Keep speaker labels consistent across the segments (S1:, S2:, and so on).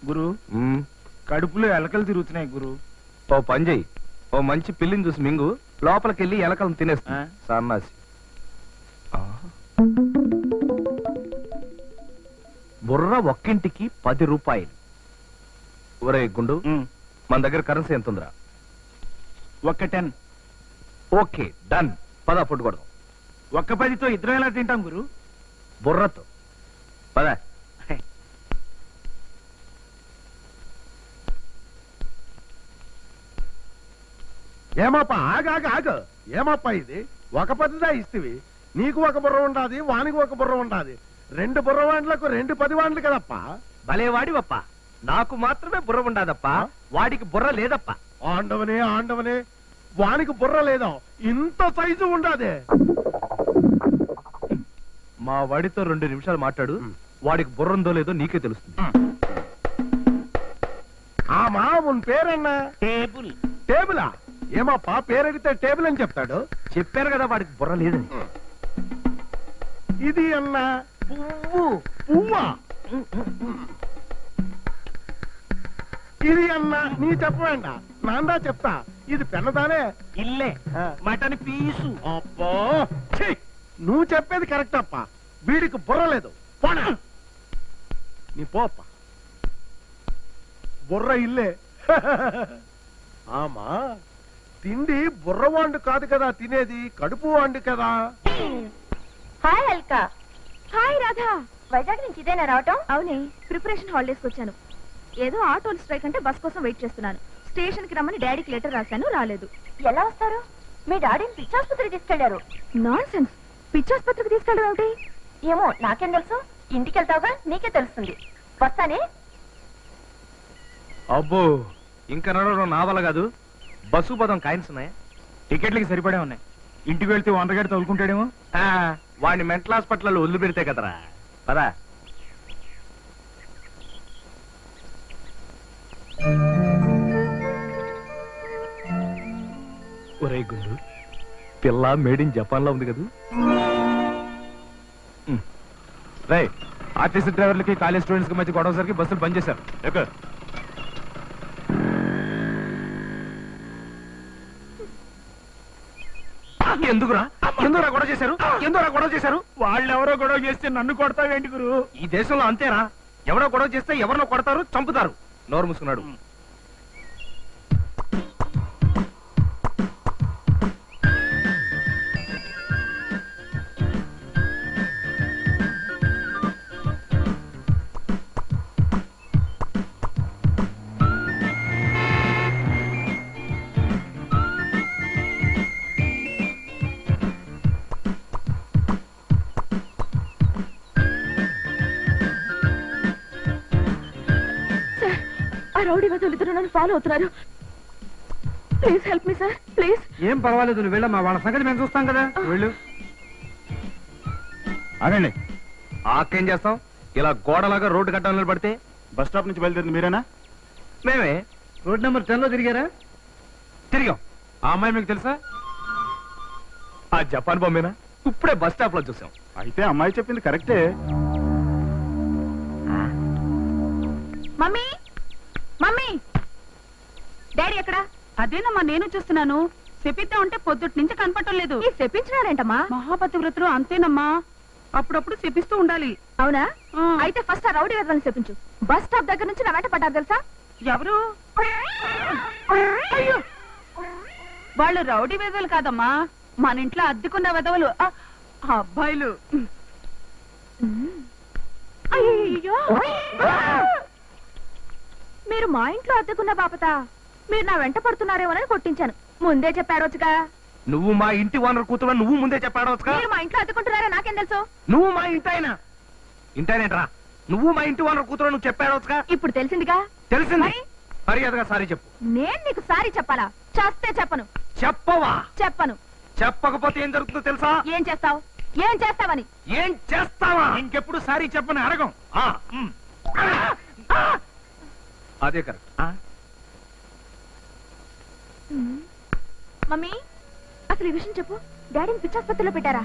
S1: గురు కడుపులో ఎలకలు తిరుగుతున్నాయి గురు.
S2: ఓ పని చెయ్యి, ఓ మంచి పిల్లిని చూసి మింగు, లోపలికెళ్ళి ఎలకలను తినేస్తా సన్నాసి. బుర్ర ఒక్కింటికి 10 రూపాయలు. ఒరే గుండు, మన దగ్గర కరెన్సీ ఎంత ఉందిరా?
S1: ఒక్క 10.
S2: ఓకే డన్, పద ఫుడ్ కొడదాం.
S1: ఒక్క 10తో ఇద్దరం ఎలా తింటాం గురు?
S2: బుర్రతో పద.
S3: ఏమప్ప ఆగాగు, ఏమప్ప ఇది? ఒక 10దా ఇస్తవి, నీకు ఒక బుర్ర ఉండాది, వానికి ఒక బుర్ర ఉండాది. 2 బుర్రవాండ్లకు 2 10 వాండ్లు కదప్పా.
S2: భలేవాడివప్ప, నాకు మాత్రమే బుర్ర ఉండాదప్ప, వాడికి బుర్ర లేదప్ప.
S3: ఆండవనే వానికి బుర్ర లేదా, ఇంత సైజు ఉండాదే.
S2: మా వాడితో 2 నిమిషాలు మాట్లాడు, వాడికి బుర్ర ఉందో లేదో నీకే తెలుస్తుంది.
S3: ఆమా ఉన్ పేరన్నా?
S1: టేబుల్.
S3: టేబులా? ఏమప్పా పేరడితే టేబుల్ అని చెప్తాడు?
S2: చెప్పారు కదా వాడికి బుర్ర లేదని.
S3: ఇది అన్నా పువ్వా? ఇది అన్నా నీ చెప్పవేంట, నాందా చెప్తా. ఇది పెన్నదానే?
S1: ఇల్లే మటన్ పీసు.
S3: అబ్బా ఛీ! నువ్వు చెప్పేది కరెక్ట్ అప్ప, వీడికి బుర్ర లేదు. పోనా నీ పోప్ప, బుర్ర ఇల్లే. ఆమా తిండి బుర్రవాండు కాదు కదా తినేది, కడుపు వాండు కదా.
S4: హాయ్ అల్కా. హాయ్ రాధా. వైజాగ్ నుంచి ఇదేనా రావటం? అవునే, ప్రిపరేషన్ హాలిడేస్ వచ్చాను. ఏదో ఆటోలు స్ట్రైక్ అంటే బస్ కోసం వెయిట్ చేస్తున్నాను. స్టేషన్ కి రమ్మని డాడీకి లెటర్ రాశాను, రాలేదు. ఎలా వస్తారు? మీ డాడీని పిచ్చాసుపత్రికి తీసుకెళ్లారు. నాన్ సెన్స్, పిచ్చాసుపత్రికి తీసుకెళ్ళడం ఏమిటి? ఏమో నాకేం తెలుసు, ఇంటికి వెళ్తావుగా నీకే తెలుస్తుంది. వస్తానే.
S2: అబ్బో ఇంకా నడవడం నా వల్ల కాదు. బస్సు పదం కాయిన్స్ ఉన్నాయా?
S1: టికెట్లకి సరిపడే ఉన్నాయి. ఇంటికి వెళ్తే 100 గడి తగులుకుంటాడేమో.
S2: వాడిని మెంటల్ హాస్పిటల్లో వదిలి పెడితే కదరా. పదా. ఒరే గుండు, పిల్ల మేడ్ ఇన్ జపాన్ లో ఉంది కదా.
S1: రై, ఆర్టీసీ డ్రైవర్లకి కాలేజ్ స్టూడెంట్స్ కి మధ్య గొడవ సరికి బస్సులు బంద్ చేశారు.
S2: ఎందుకురా గొడవ చేశారు? ఎందుకురా గొడవ చేశారు?
S1: వాళ్ళెవరో గొడవ చేస్తే నన్ను కొడతావేంటి గురు?
S2: ఈ దేశంలో అంతేరా, ఎవరో గొడవ చేస్తే ఎవరినో కొడతారు, చంపుతారు. నోరు మూసుకున్నాడు.
S4: రౌడీ వదులుతున్నారు, నన్ను ఫాలో అవుతున్నారు. Please help me sir, please.
S1: ఏం పర్వాలేదు, నువ్వు వెళ్ళమ్మా, వాళ్ళ సంగతి మేము చూస్తాం కదా. వెళ్ళు. అనండి,
S2: ఆకేం చేస్తాం? ఇలా గోడలాగా రోడ్డు కట్టడం నిలబడితే.
S1: బస్ స్టాప్ నుంచి బయలుదేరింది మీరేనా?
S2: మేమే.
S1: రోడ్ నెంబర్ 10 లో తిరిగారా?
S2: తిరిగాం.
S1: ఆ అమ్మాయి మీకు తెలుసా?
S2: ఆ జపాన్ బొమ్మేనా? ఇప్పుడే బస్ స్టాప్ లో చూసాం.
S1: అయితే అమ్మాయి చెప్పింది కరెక్టే.
S4: మమ్మీ, మమ్మీ, డాడీ ఎక్కడా?
S5: అదేనమ్మా నేను చూస్తున్నాను. శపిద్దాం అంటే పొద్దుటి నుంచి కనపడటం లేదు.
S4: ఈ శపించినారేంటమ్మా?
S5: మహాపతివ్రతులు అంతేనమ్మా, అప్పుడప్పుడు శపిస్తూ ఉండాలి.
S4: అవునా? అయితే ఫస్ట్ ఆ రౌడీ వెదవని చెప్పించు. బస్ స్టాప్ దగ్గర నుంచి నా వెంట పడ్డారు తెలుసా?
S5: ఎవరు? వాళ్ళు రౌడీ వెదవలు కాదమ్మా, మన ఇంట్లో అద్దెకున్న వెదవలు, అబ్బాయిలు.
S4: అయ్యో, మీరు మా ఇంట్లో అద్దెకున్న బాపతా, మీరు నా వెంట పడుతున్నారేమోనని కొట్టించాను. ముందే చెప్పారోచ్చుగా.
S2: నువ్వు మా ఇంటి ఓనర్ కూతురు, నువ్వు ముందే చెప్పాడవచ్చుగా.
S4: మీరు మా ఇంట్లో అద్దెకుంటున్నారా నాకేం తెలుసు?
S2: నువ్వు మా ఇంటాయనా? ఇంటాయనేట్రా, నువ్వు మా ఇంటి ఓనర్ కూతురు, నువ్వు చెప్పాడవచ్చుగా.
S4: ఇప్పుడు తెలిసిందిగా.
S2: తెలిసింది. మర్యాదగా సారీ చెప్పు.
S4: నేను నీకు సారీ చెప్పాలా? చేస్తే చెప్పను.
S2: చెప్పవా?
S4: చెప్పను.
S2: చెప్పకపోతే ఏం జరుగుతుందో తెలుసా?
S4: ఏం చేస్తావు? ఏం చేస్తావని?
S2: ఏం చేస్తావా?
S1: ఇంకెప్పుడు సారీ చెప్పని అడగం.
S2: అదే కరెక్ట్.
S4: మమ్మీ, అసలు ఈ విషయం చెప్పు. డాడీని పిచ్చాసుపత్రిలో పెట్టారా?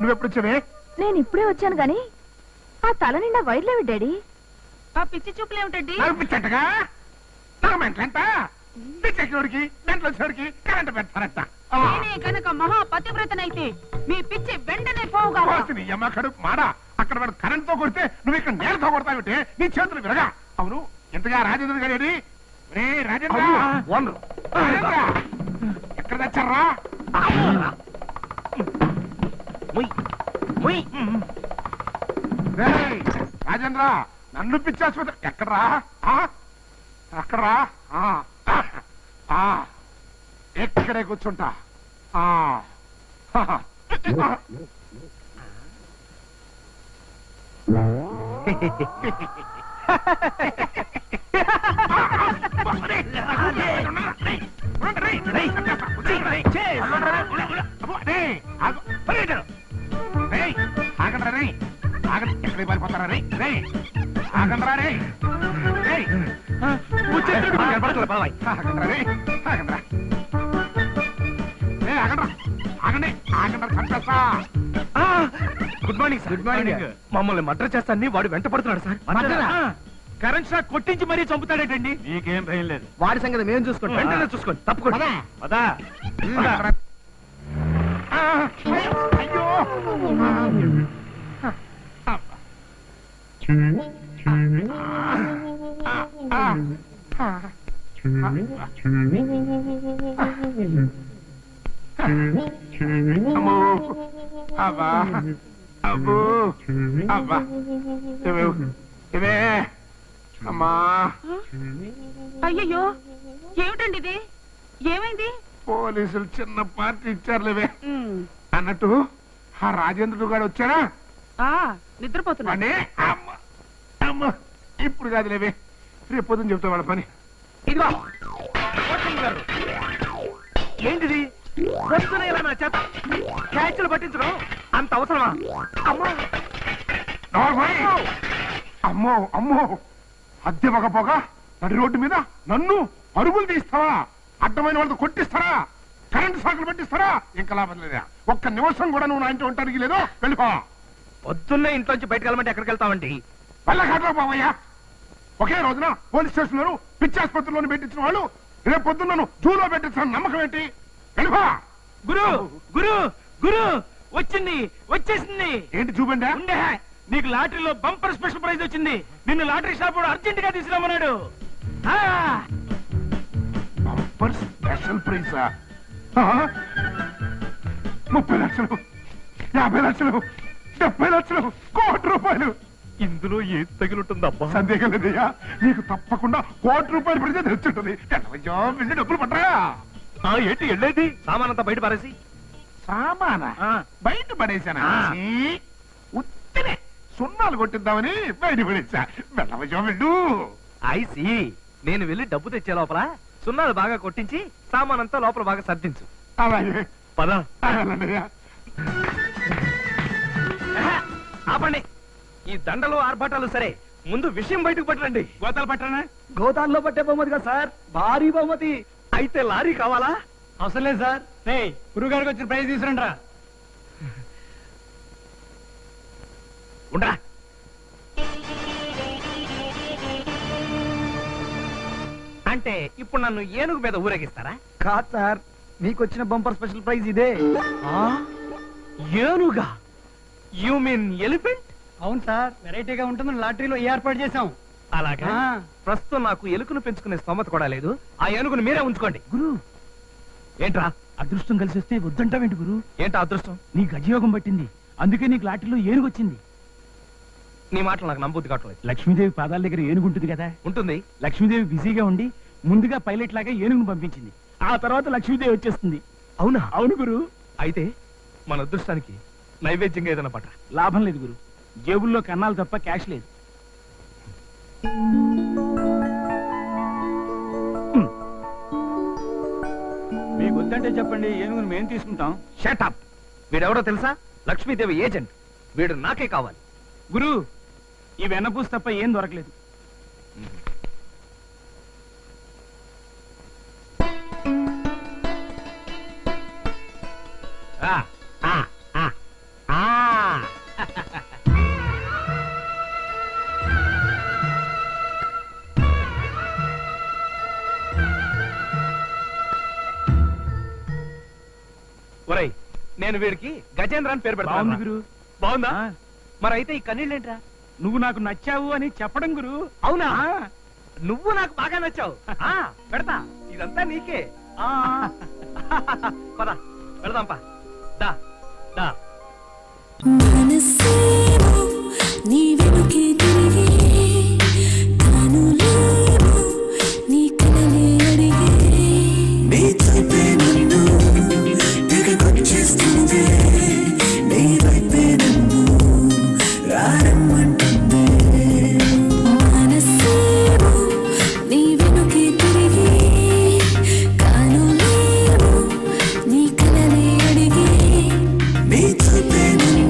S3: నువ్వెప్పుడు వచ్చావే?
S4: నేను ఇప్పుడే వచ్చాను గాని ఆ తల నిండా వైర్లేవి డాడీ.
S5: ఆ పిచ్చి చూపులేమిటండి?
S3: నడిపించటగా నాకు మెంటలంట. పిచ్చెక్కినోడికి మెంటలు వచ్చేవాడికి కరెంట్ పెడతారట.
S5: నేనే కనుక మహా పతివ్రతనైతే మీ పిచ్చి వెంటనే పోవుగా.
S3: అమ్మ కడుపు మాడ. అక్కడ వాడు కరెంట్ తో కొడితే నువ్వు ఇక్కడ నేలతో కొడతావుంటే నీ చేతులు విరగా. అవును, ఎంతగా రాజేంద్ర గారి రే రాజేంద్ర రాజేంద్ర, ఎక్కడ తెచ్చారా? రేయ్, రాజేంద్ర, నన్ను పిచ్చాసుపత్రి ఎక్కడరా? అక్కడరా? ఎక్కడే కూర్చుంటా. ఎక్కడికి పారిపోతారా? రే రే ఆగండ్రా రే రే
S2: good morning sir. Good morning. మమ్మల్ని మర్డర్ చేస్తానని వాడు వెంట పడుతున్నాడు సార్. కరెంట్ షాక్ కొట్టించి మరీ చంపుతాడేటండి.
S1: నీకేం భయం లేదు.
S2: వాడి సంగతి మేము చూసుకోండి. వెంటనే చూసుకోండి. తప్పకుండా.
S3: అయ్యో అమ్మో అబ్బా అబ్బో అబ్బా ఇవే అమ్మా.
S5: అయ్యయ్యో, ఏమిటండి ఇది? ఏమైంది?
S3: పోలీసులు చిన్న పార్టీ ఇచ్చారులేవే. అన్నట్టు ఆ రాజేంద్రుడు గారు వచ్చారా?
S5: నిద్రపోతున్నా.
S3: అమ్మ అమ్మ ఇప్పుడు కాదులేవే, రేపు పొద్దున చెప్తా వాళ్ళ పని.
S2: ఇదిగో గారు, ఏంటిది? పొద్దున ఇలా నా చేత క్యాచ్లు పట్టించడం అంత అవసరమా? అమ్మో
S3: అమ్మో అమ్మో, అద్దె మగపోగ నడి రోడ్డు మీద నన్ను పరుగులు తీస్తావా? అడ్డమైన వాళ్ళతో కొట్టిస్తారా? కరెంటు సాకులు పట్టిస్తారా? ఇంకా లాభం లేదా? ఒక్క నిమిషం కూడా నువ్వు నా ఇంటి ఉంటానికి లేదు. వెళ్ళిపో.
S2: పొద్దున్నే ఇంట్లోంచి బయటకు వెళ్ళమంటే ఎక్కడికి వెళ్తామండి?
S3: వెళ్ళకాట్లో పోవయ్యా. ఒకే రోజున పోలీస్ స్టేషన్ లోను పిచ్చాసుపత్రిలోని పెట్టించిన వాళ్ళు రేపు పొద్దున్న జూలో పెట్టించిన నమ్మకం ఏంటి? వెళ్ళిపో.
S2: గురు గురు గురు, వచ్చింది, వచ్చేసింది.
S3: ఏంటి చూపండి?
S2: ఉండే, నీకు లాటరీలో బంపర్ స్పెషల్ ప్రైజ్ వచ్చింది. నిన్ను లాటరీ షాప్ అర్జెంట్ గా తీసుకురామన్నాడు.
S3: Bumper special ప్రైజా? 30 లక్షలు, 50 లక్షలు, 70 లక్షలు, ₹1,00,00,000.
S2: ఇందులో ఏది తగిలింటుందబ్బా?
S3: సందేహం లేదయ్యా, నీకు తప్పకుండా ₹1,00,00,000 పడితే తెచ్చుంటుంది. వెళ్ళి డబ్బులు పట్టరా.
S2: ఏంటి వెళ్ళేది? సామానంతా బయట పారేసి.
S3: సామానా బయట పడేశానా? ఉత్తనే సున్నాలు కొట్టిద్దామని బయట పడేసా. వెళ్ళవయ్యా వెళ్ళు.
S2: ఐసి, నేను వెళ్ళి డబ్బు తెచ్చే లోపల సున్నాలు బాగా కొట్టించి సామానంతా లోపల బాగా సర్దించు.
S3: అలాగే
S2: పదా.
S3: వెళ్ళండియ్యా.
S2: ఆపండి. ఈ దండలు ఆర్భాటాలు సరే, ముందు విషయం బయటకు పట్టండి.
S1: గోతాలు పట్టనా?
S2: గోదాల్లో పట్టే బహుమతి కదా సార్, భారీ బహుమతి. అయితే లారీ కావాలా?
S1: అవసరం లేదు సార్. గురుగారికి వచ్చిన ప్రైజ్ తీసుకురండి రా.
S2: ఉండరా. అంటే ఇప్పుడు నన్ను ఏనుగు మీద ఊరేగిస్తారా?
S6: కాదు సార్, మీకు వచ్చిన బంపర్ స్పెషల్ ప్రైజ్ ఇదే.
S2: ఏనుగా? You mean elephant?
S6: అవును సార్, వెరైటీగా ఉంటుందని లాటరీలో ఏర్పాటు చేశాం.
S2: అలాగా? ప్రస్తుతం నాకు ఎలుకను పెంచుకునే స్తోమత కూడా లేదు. ఆ ఏనుగును మీరే ఉంచుకోండి.
S6: గురు,
S2: ఏంట్రా?
S6: అదృష్టం కలిసి వస్తే వద్దంటావేంటి గురు?
S2: ఏంటా అదృష్టం?
S6: నీ గజయోగం పట్టింది, అందుకే నీకు లాటరీలో ఏనుగు వచ్చింది.
S2: నీ మాటలు నాకు నమ్మబుద్ధి కావట్లేదు.
S6: లక్ష్మీదేవి పాదాల దగ్గర ఏనుగు ఉంటుంది కదా.
S2: ఉంటుంది.
S6: లక్ష్మీదేవి బిజీగా ఉండి ముందుగా పైలట్ లాగా ఏనుగును పంపించింది. ఆ తర్వాత లక్ష్మీదేవి వచ్చేస్తుంది.
S2: అవునా?
S6: అవును గురు.
S2: అయితే మన అదృష్టానికి నైవేద్యంగా ఏదైనా పట్ట.
S6: లాభం లేదు గురు, జేబుల్లో కన్నాలు తప్ప క్యాష్ లేదు. మీకు వద్దంటే చెప్పండి, ఏనుగును మేము తీసుకుంటాం.
S2: షటప్. వీడెవడో తెలుసా? లక్ష్మీదేవి ఏజెంట్. వీడు నాకే కావాలి.
S6: గురు, ఈ వెన్నపూస తప్ప ఏం దొరకలేదు.
S2: నేను వీడికి గజేంద్ర అని పేరు
S6: బాగుంది
S2: పెడతాను
S6: గురు
S2: బాగుందా
S6: ఆ,
S2: మరి అయితే ఈ కన్నీళ్ళేంట్రా
S6: నువ్వు నాకు నచ్చావు అని చెప్పడం గురు
S2: అవునా
S6: ఆ,
S2: నువ్వు నాకు బాగా నచ్చావు పెడతా ఇదంతా నీకే
S6: ఆ.
S2: పద పెడదాంపా దా దా
S7: మనసేమో నీ వెనుకే